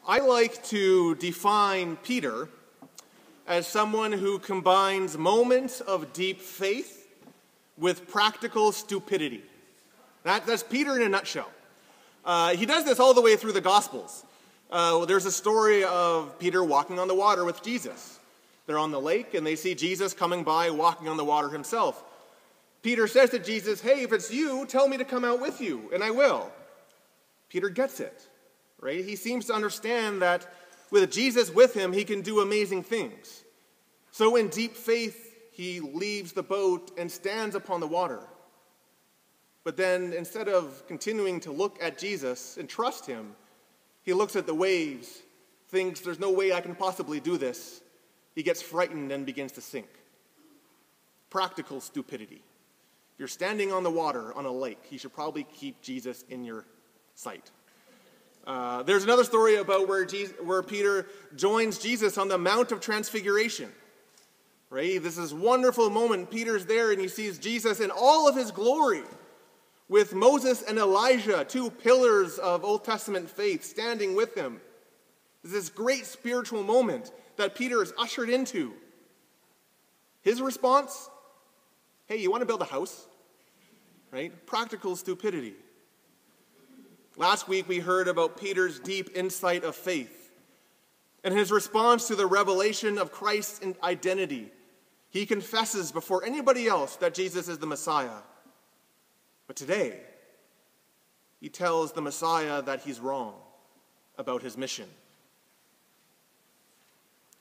I like to define Peter as someone who combines moments of deep faith with practical stupidity. That's Peter in a nutshell. He does this all the way through the Gospels. There's a story of Peter walking on the water with Jesus. They're on the lake, and they see Jesus coming by, walking on the water himself. Peter says to Jesus, "Hey, if it's you, tell me to come out with you, and I will." Peter gets it, right? He seems to understand that with Jesus with him, he can do amazing things. So in deep faith, he leaves the boat and stands upon the water. But then instead of continuing to look at Jesus and trust him, he looks at the waves, thinks there's no way I can possibly do this. He gets frightened and begins to sink. Practical stupidity. If you're standing on the water on a lake, you should probably keep Jesus in your sight. There's another story about where Peter joins Jesus on the Mount of Transfiguration. Right? This is a wonderful moment. Peter's there and he sees Jesus in all of his glory with Moses and Elijah, two pillars of Old Testament faith, standing with him. There's this great spiritual moment that Peter is ushered into. His response? Hey, you want to build a house? Right? Practical stupidity. Last week we heard about Peter's deep insight of faith and his response to the revelation of Christ's identity. He confesses before anybody else that Jesus is the Messiah. But today, he tells the Messiah that he's wrong about his mission.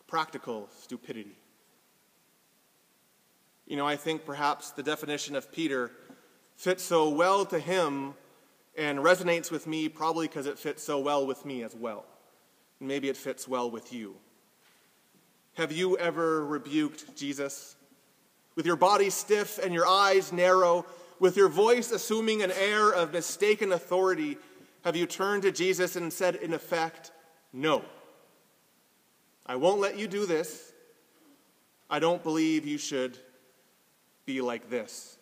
Practical stupidity. You know, I think perhaps the definition of Peter fits so well to him and resonates with me probably because it fits so well with me as well. And maybe it fits well with you. Have you ever rebuked Jesus? With your body stiff and your eyes narrow, with your voice assuming an air of mistaken authority, have you turned to Jesus and said in effect, "No, I won't let you do this. I don't believe you should be like this."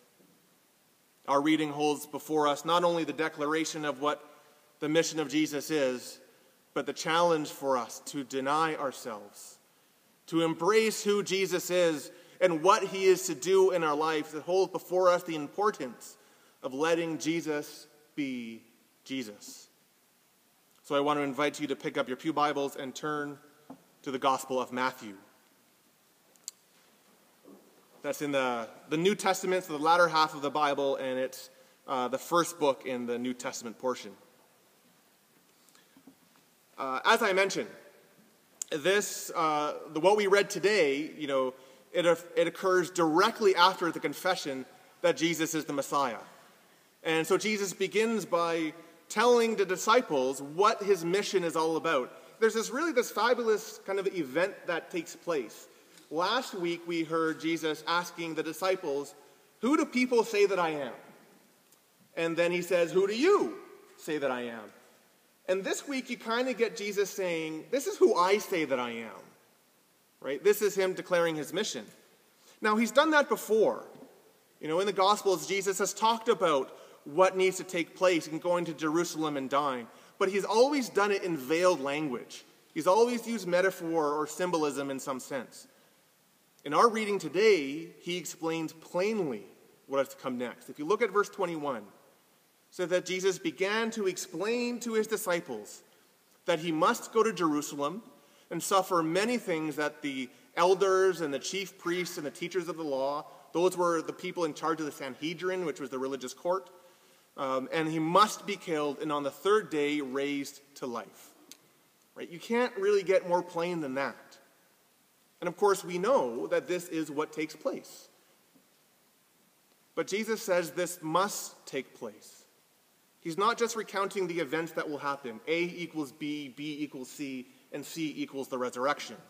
Our reading holds before us not only the declaration of what the mission of Jesus is, but the challenge for us to deny ourselves, to embrace who Jesus is and what he is to do in our life, that holds before us the importance of letting Jesus be Jesus. So I want to invite you to pick up your pew Bibles and turn to the Gospel of Matthew. That's in the New Testament, so the latter half of the Bible, and it's the first book in the New Testament portion. As I mentioned, what we read today, it occurs directly after the confession that Jesus is the Messiah. And so Jesus begins by telling the disciples what his mission is all about. There's this fabulous kind of event that takes place. Last week we heard Jesus asking the disciples, "Who do people say that I am?" And then he says, "Who do you say that I am?" And this week you kind of get Jesus saying, "This is who I say that I am." Right? This is him declaring his mission. Now, he's done that before. In the Gospels, Jesus has talked about what needs to take place in going to Jerusalem and dying. But he's always done it in veiled language. He's always used metaphor or symbolism in some sense. In our reading today, he explains plainly what is to come next. If you look at verse 21, it says that Jesus began to explain to his disciples that he must go to Jerusalem and suffer many things that the elders and the chief priests and the teachers of the law, those were the people in charge of the Sanhedrin, which was the religious court, and he must be killed and on the third day raised to life. Right? You can't really get more plain than that. And of course, we know that this is what takes place. But Jesus says this must take place. He's not just recounting the events that will happen. A equals B, B equals C, and C equals the resurrection.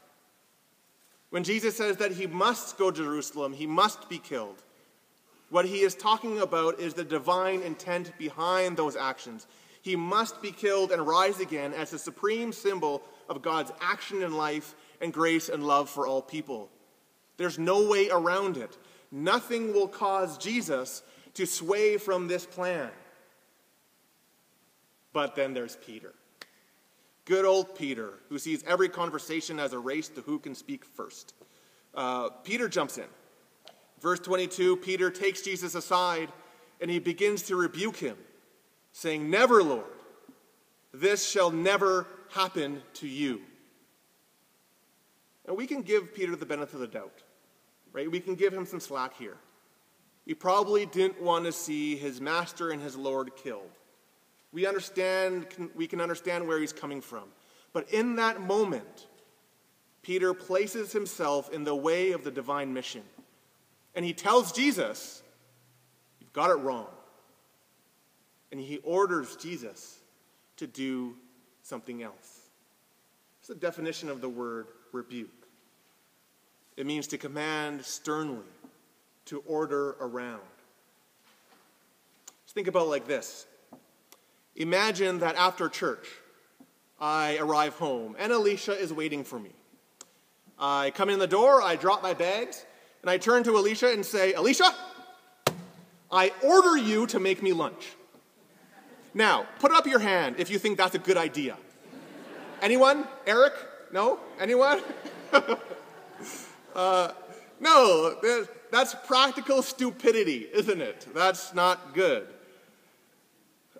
When Jesus says that he must go to Jerusalem, he must be killed, what he is talking about is the divine intent behind those actions. He must be killed and rise again as the supreme symbol of God's action in life and grace and love for all people. There's no way around it. Nothing will cause Jesus to sway from this plan. But then there's Peter. Good old Peter, who sees every conversation as a race to who can speak first. Peter jumps in. Verse 22, Peter takes Jesus aside and he begins to rebuke him, saying, "Never, Lord, this shall never happen to you." And we can give Peter the benefit of the doubt, right? We can give him some slack here. He probably didn't want to see his master and his Lord killed. We can understand where he's coming from. But in that moment, Peter places himself in the way of the divine mission. And he tells Jesus, "You've got it wrong." And he orders Jesus to do something else. It's the definition of the word rebuke. It means to command sternly, to order around. Just think about it like this. Imagine that after church, I arrive home and Alicia is waiting for me. I come in the door, I drop my bags, and I turn to Alicia and say, "Alicia, I order you to make me lunch." Now, put up your hand if you think that's a good idea. Anyone? Eric? No? Anyone? No, that's practical stupidity, isn't it? That's not good.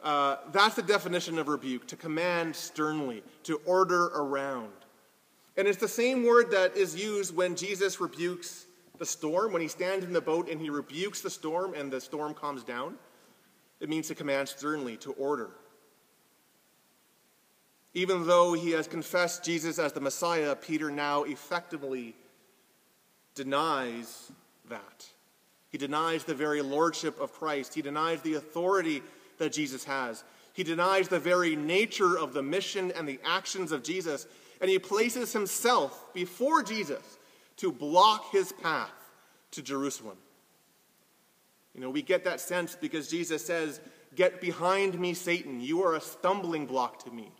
That's the definition of rebuke, to command sternly, to order around. And it's the same word that is used when Jesus rebukes the storm, when he stands in the boat and he rebukes the storm and the storm calms down. It means to command sternly, to order. Even though he has confessed Jesus as the Messiah, Peter now effectively denies that. He denies the very lordship of Christ. He denies the authority that Jesus has. He denies the very nature of the mission and the actions of Jesus, and he places himself before Jesus to block his path to Jerusalem. You know, we get that sense because Jesus says, "Get behind me, Satan. You are a stumbling block to me."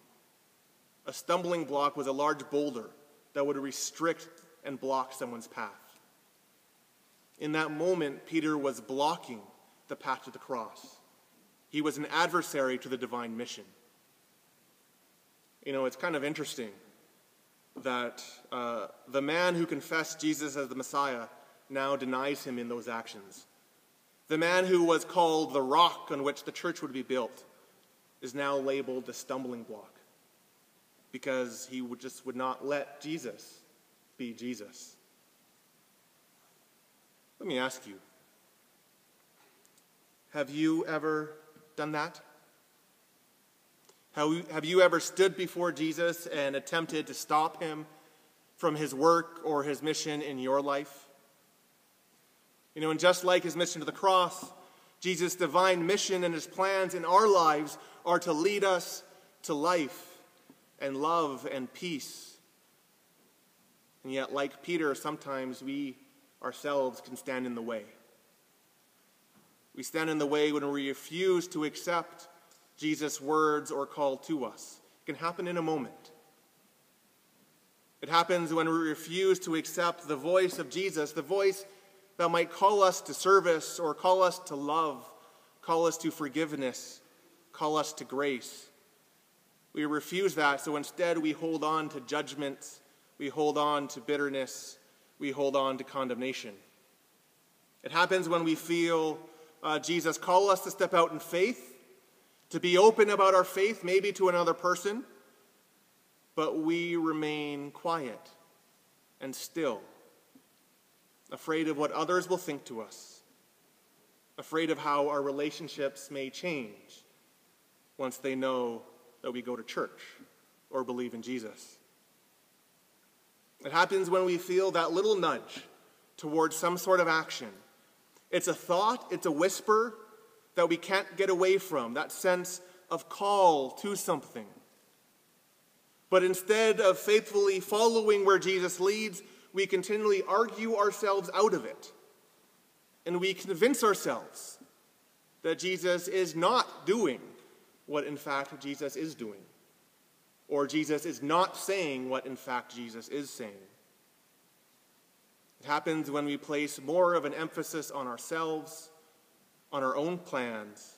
A stumbling block was a large boulder that would restrict and block someone's path. In that moment, Peter was blocking the path to the cross. He was an adversary to the divine mission. You know, it's kind of interesting that the man who confessed Jesus as the Messiah now denies him in those actions. The man who was called the rock on which the church would be built is now labeled the stumbling block because he would not let Jesus be Jesus. Let me ask you, have you ever done that? Have you ever stood before Jesus and attempted to stop him from his work or his mission in your life? You know, and just like his mission to the cross, Jesus' divine mission and his plans in our lives are to lead us to life and love and peace. And yet, like Peter, sometimes we ourselves can stand in the way. We stand in the way when we refuse to accept Jesus' words or call to us. It can happen in a moment. It happens when we refuse to accept the voice of Jesus, the voice that might call us to service or call us to love, call us to forgiveness, call us to grace. We refuse that, so instead we hold on to judgment, we hold on to bitterness, we hold on to condemnation. It happens when we feel Jesus call us to step out in faith, to be open about our faith, maybe to another person, but we remain quiet and still, afraid of what others will think to us, afraid of how our relationships may change once they know that we go to church or believe in Jesus. It happens when we feel that little nudge towards some sort of action. It's a thought, it's a whisper that we can't get away from, that sense of call to something. But instead of faithfully following where Jesus leads, we continually argue ourselves out of it. And we convince ourselves that Jesus is not doing what in fact Jesus is doing. Or Jesus is not saying what in fact Jesus is saying. It happens when we place more of an emphasis on ourselves, on our own plans,